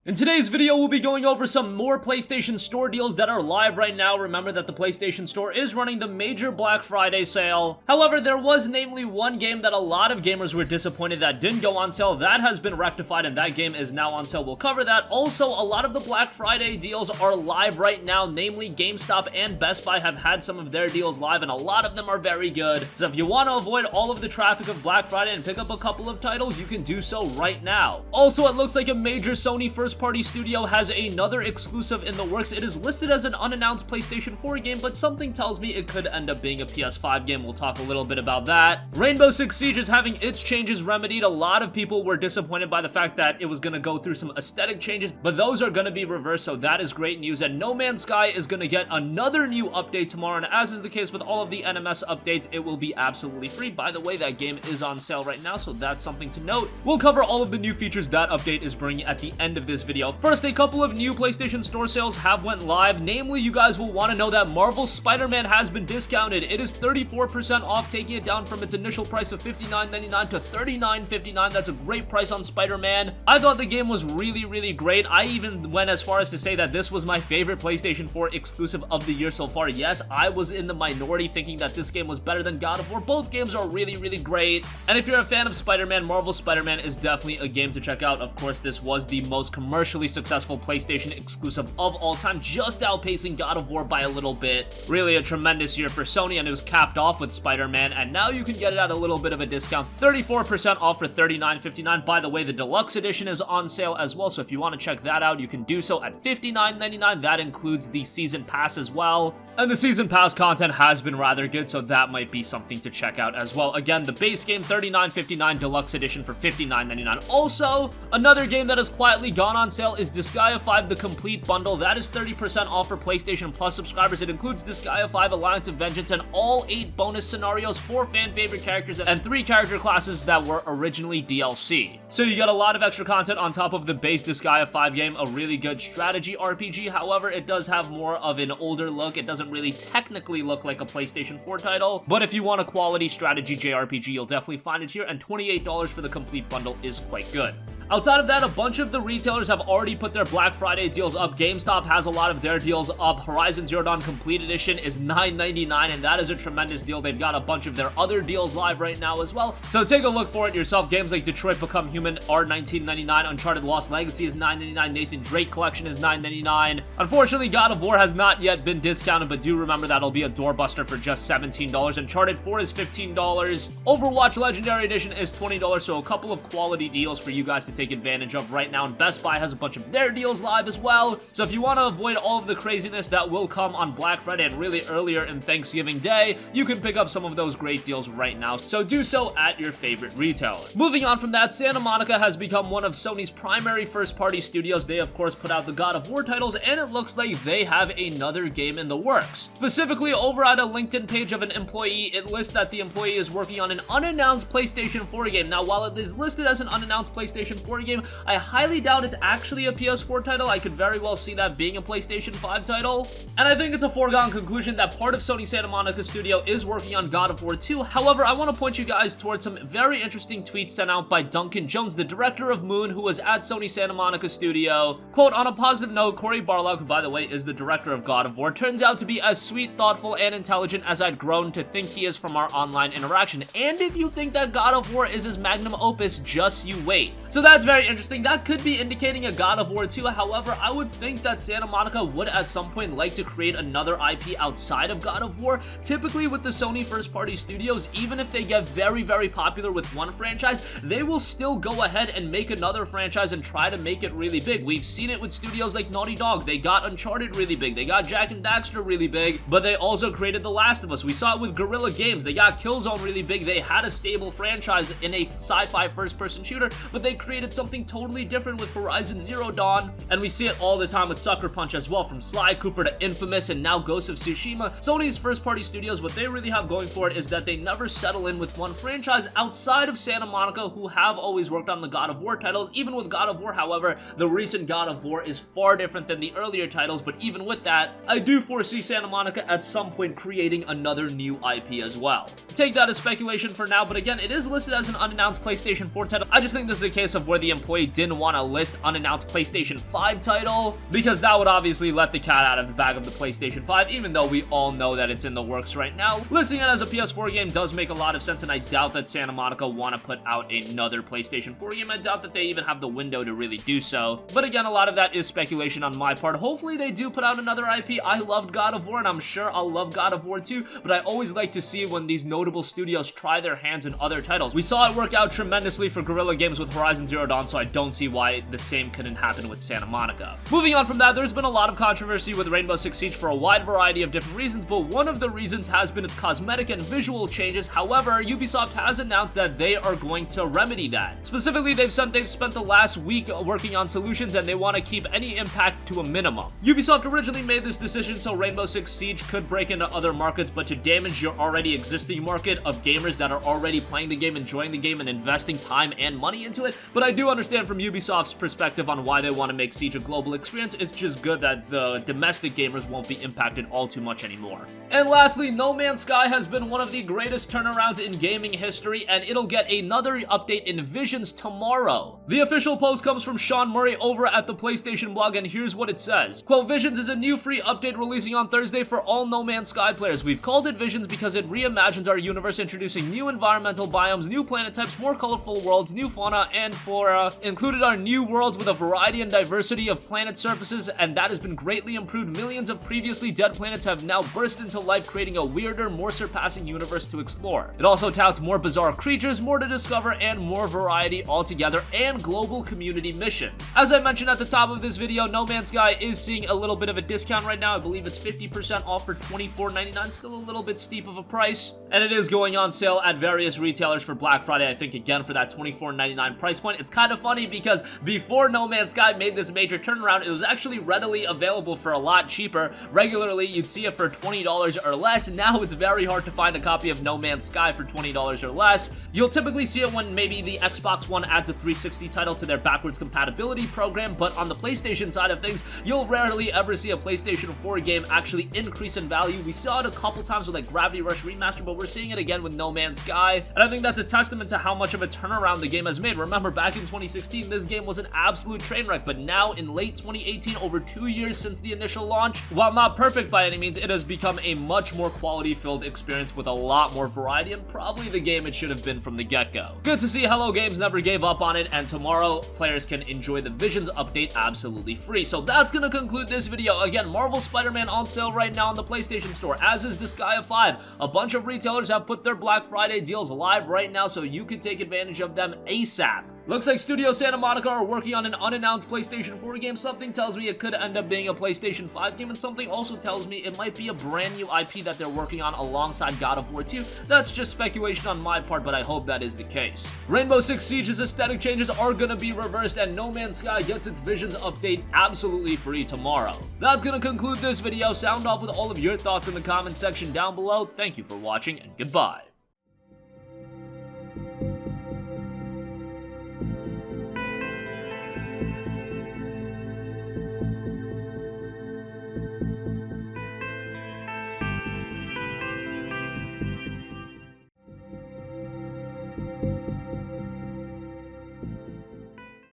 In today's video, we'll be going over some more PlayStation Store deals that are live right now. Remember that the PlayStation Store is running the major Black Friday sale. However, there was namely one game that a lot of gamers were disappointed that didn't go on sale. That has been rectified and that game is now on sale. We'll cover that. Also, a lot of the Black Friday deals are live right now. Namely, GameStop and Best Buy have had some of their deals live and a lot of them are very good. So if you want to avoid all of the traffic of Black Friday and pick up a couple of titles, you can do so right now. Also, it looks like a major Sony first-party studio has another exclusive in the works. It is listed as an unannounced PlayStation 4 game, but something tells me it could end up being a PS5 game. We'll talk a little bit about that. Rainbow Six Siege is having its changes remedied. A lot of people were disappointed by the fact that it was going to go through some aesthetic changes, but those are going to be reversed, so that is great news. And No Man's Sky is going to get another new update tomorrow, and as is the case with all of the NMS updates, it will be absolutely free. By the way, that game is on sale right now, so that's something to note. We'll cover all of the new features that update is bringing at the end of this video. First, a couple of new PlayStation Store sales have went live. Namely, you guys will want to know that Marvel's Spider-Man has been discounted. It is 34% off, taking it down from its initial price of $59.99 to $39.59. That's a great price on Spider-Man. I thought the game was really great. I even went as far as to say that this was my favorite PlayStation 4 exclusive of the year so far. Yes, I was in the minority thinking that this game was better than God of War. Both games are really great. And if you're a fan of Spider-Man, Marvel's Spider-Man is definitely a game to check out. Of course, this was the most commercially successful PlayStation exclusive of all time, just outpacing God of War by a little bit. Really a tremendous year for Sony, and it was capped off with Spider-Man, and now you can get it at a little bit of a discount. 34% off for $39.59. By the way, the deluxe edition is on sale as well, so if you want to check that out, you can do so at $59.99. That includes the season pass as well. And the season pass content has been rather good, so that might be something to check out as well. Again, the base game, $39.59, deluxe edition for $59.99. Also, another game that has quietly gone on sale is Disgaea 5, the complete bundle. That is 30% off for PlayStation Plus subscribers. It includes Disgaea 5, Alliance of Vengeance, and all 8 bonus scenarios, 4 fan-favorite characters, and 3 character classes that were originally DLC. So you get a lot of extra content on top of the base Disgaea 5 game, a really good strategy RPG. However, it does have more of an older look. It doesn't really technically look like a PlayStation 4 title, but if you want a quality strategy JRPG, you'll definitely find it here, and $28 for the complete bundle is quite good. Outside of that, a bunch of the retailers have already put their Black Friday deals up. GameStop has a lot of their deals up. Horizon Zero Dawn Complete Edition is $9.99, and that is a tremendous deal. They've got a bunch of their other deals live right now as well, so take a look for it yourself. Games like Detroit Become Human are $19.99. Uncharted Lost Legacy is $9.99. Nathan Drake Collection is $9.99. Unfortunately, God of War has not yet been discounted, but do remember that'll be a doorbuster for just $17. Uncharted 4 is $15. Overwatch Legendary Edition is $20, so a couple of quality deals for you guys to take advantage of right now, and Best Buy has a bunch of their deals live as well. So if you want to avoid all of the craziness that will come on Black Friday and really earlier in Thanksgiving Day, you can pick up some of those great deals right now, so do so at your favorite retailer. Moving on from that, Santa Monica has become one of Sony's primary first-party studios. They of course put out the God of War titles, and it looks like they have another game in the works. Specifically, over at a LinkedIn page of an employee, it lists that the employee is working on an unannounced PlayStation 4 game. Now, while it is listed as an unannounced PlayStation 4 game, I highly doubt it's actually a PS4 title. I could very well see that being a PlayStation 5 title, and I think it's a foregone conclusion that part of Sony Santa Monica Studio is working on God of War 2. However, I want to point you guys towards some very interesting tweets sent out by Duncan Jones, the director of Moon, who was at Sony Santa Monica Studio. Quote, on a positive note, Cory Barlog, who by the way is the director of God of War, turns out to be as sweet, thoughtful, and intelligent as I'd grown to think he is from our online interaction. And if you think that God of War is his magnum opus, just you wait. So that's very interesting. That could be indicating a God of War 2. However, I would think that Santa Monica would at some point like to create another IP outside of God of War. Typically with the Sony first-party studios, even if they get very popular with one franchise, they will still go ahead and make another franchise and try to make it really big. We've seen it with studios like Naughty Dog. They got Uncharted really big. They got Jak and Daxter really big, but they also created The Last of Us. We saw it with Guerrilla Games. They got Killzone really big. They had a stable franchise in a sci-fi first-person shooter, but they created something totally different with Horizon Zero Dawn, and we see it all the time with Sucker Punch as well, from Sly Cooper to Infamous and now Ghost of Tsushima. Sony's first-party studios, what they really have going for it is that they never settle in with one franchise outside of Santa Monica, who have always worked on the God of War titles. Even with God of War, however, the recent God of War is far different than the earlier titles, but even with that, I do foresee Santa Monica at some point creating another new IP as well. Take that as speculation for now, but again, it is listed as an unannounced PlayStation 4 title. I just think this is a case of where the employee didn't want to list unannounced PlayStation 5 title, because that would obviously let the cat out of the bag of the PlayStation 5, even though we all know that it's in the works right now. Listing it as a PS4 game does make a lot of sense, and I doubt that Santa Monica want to put out another PlayStation 4 game. I doubt that they even have the window to really do so. But again, a lot of that is speculation on my part. Hopefully they do put out another IP. I loved God of War, and I'm sure I'll love God of War 2, but I always like to see when these notable studios try their hands in other titles. We saw it work out tremendously for Guerrilla Games with Horizon Zero Dawn, so I don't see why the same couldn't happen with Santa Monica. Moving on from that, there's been a lot of controversy with Rainbow Six Siege for a wide variety of different reasons, but one of the reasons has been its cosmetic and visual changes. However, Ubisoft has announced that they are going to remedy that. Specifically, they've spent the last week working on solutions, and they want to keep any impact to a minimum. Ubisoft originally made this decision so Rainbow Six Siege could break into other markets, but to damage your already existing market of gamers that are already playing the game, enjoying the game, and investing time and money into it. But I do understand from Ubisoft's perspective on why they want to make Siege a global experience. It's just good that the domestic gamers won't be impacted all too much anymore. And lastly, No Man's Sky has been one of the greatest turnarounds in gaming history, and it'll get another update in Visions tomorrow. The official post comes from Sean Murray over at the PlayStation blog, and here's what it says. Quote, Visions is a new free update releasing on Thursday for all No Man's Sky players. We've called it Visions because it reimagines our universe, introducing new environmental biomes, new planet types, more colorful worlds, new fauna and flora, included our new worlds with a variety and diversity of planet surfaces, and that has been greatly improved. Millions of previously dead planets have now burst into life, creating a weirder, more surpassing universe to explore. It also touts more bizarre creatures, more to discover, and more variety altogether, and global community missions. As I mentioned at the top of this video, No Man's Sky is seeing a little bit of a discount right now. I believe it's 50% off for $24.99, still a little bit steep of a price, and it is going on sale at various retailers for Black Friday, I think, again for that $24.99 price point. It's kind of funny because before No Man's Sky made this major turnaround, it was actually readily available for a lot cheaper. Regularly, you'd see it for $20 or less. Now it's very hard to find a copy of No Man's Sky for $20 or less. You'll typically see it when maybe the Xbox One adds a 360 title to their backwards compatibility program, but on the PlayStation side of things, you'll rarely ever see a PlayStation 4 game actually increase in value. We saw it a couple times with like Gravity Rush Remaster, but we're seeing it again with No Man's Sky, and I think that's a testament to how much of a turnaround the game has made. Remember, back in 2016, this game was an absolute train wreck, but now in late 2018, over 2 years since the initial launch, while not perfect by any means, it has become a much more quality-filled experience with a lot more variety, and probably the game it should have been from the get-go. Good to see Hello Games never gave up on it, and tomorrow players can enjoy the Visions update absolutely free. So that's gonna conclude this video. Again, Marvel Spider-Man on sale right now on the PlayStation Store, as is Disgaea 5. A bunch of retailers have put their Black Friday deals live right now, so you can take advantage of them ASAP. Looks like Studio Santa Monica are working on an unannounced PlayStation 4 game. Something tells me it could end up being a PlayStation 5 game, and something also tells me it might be a brand new IP that they're working on alongside God of War 2. That's just speculation on my part, but I hope that is the case. Rainbow Six Siege's aesthetic changes are gonna be reversed, and No Man's Sky gets its Visions update absolutely free tomorrow. That's gonna conclude this video. Sound off with all of your thoughts in the comment section down below. Thank you for watching, and goodbye.